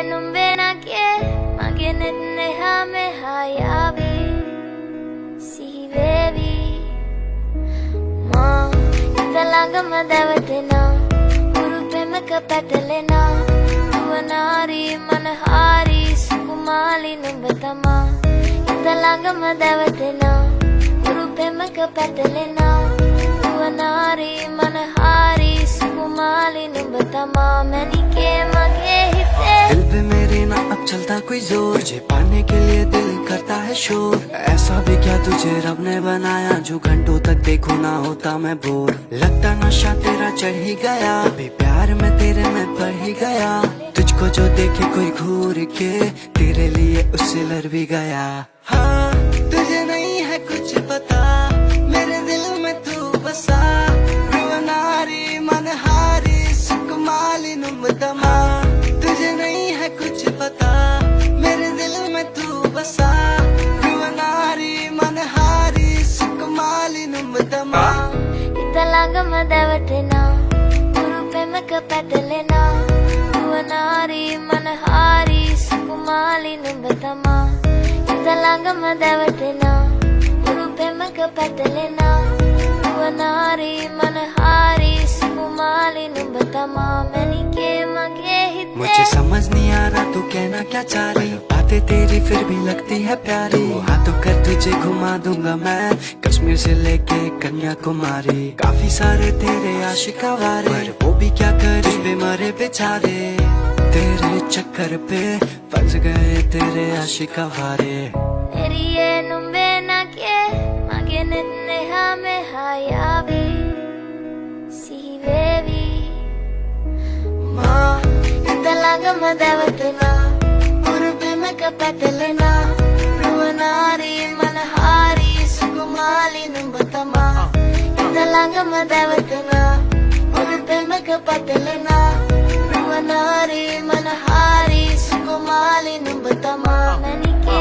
numbenake magenetne hame hayavi si baby ma indalangama davatena urupemaka patalena duwanari manahari sukumali numbatama indalangama davatena urupemaka patalena duwanari manahari सुकुमाली नुबतमा मैंने के मगे हिते दिल पे मेरे ना अब चलता कोई जोर तुझे पाने के लिए दिल करता है शोर ऐसा भी क्या तुझे रब ने बनाया जो घंटों तक देखो ना होता मैं बोर लगता नशा तेरा चढ़ ही गया अभी प्यार में तेरे में पड़ ही गया तुझको जो देखे कोई घूर के तेरे लिए उससे लड़ भी गया हाँ तुझे नहीं है कुछ पता मेरे दिल में तू बसा रुवनारी मनहारी सुकुमाली नुबतमा तुझे नहीं है कुछ पता मेरे दिल में तू बसा रुवनारी मनहारी सुकुमाली नुबतमा इतलांगमा दावतेना urupemaka patalena duwanari manahari sukumali nubatama italangama davatena urupemaka patalena duwanari manahari सुकुमाली नुबतमा मैंने के मगे हिते मुझे समझ नहीं आ रहा तू कहना क्या चाह रही बातें तेरी फिर भी लगती है प्यारी हाँ तो कर तुझे घुमा दूंगा मैं कश्मीर से लेके कन्याकुमारी काफी सारे तेरे आशिका वारे पर वो भी क्या कर तुझ पे मरे बेचारे तेरे चक्कर पे फंस गए तेरे आशिका वारे मेरी ये numbenake magenetne hame hayavi si baby ma indalangama davatena urupemaka patalena ruwanari manahari sukumali nubatama indalangama davatena urupemaka patalena ruwanari manahari sukumali nubatama मैंने के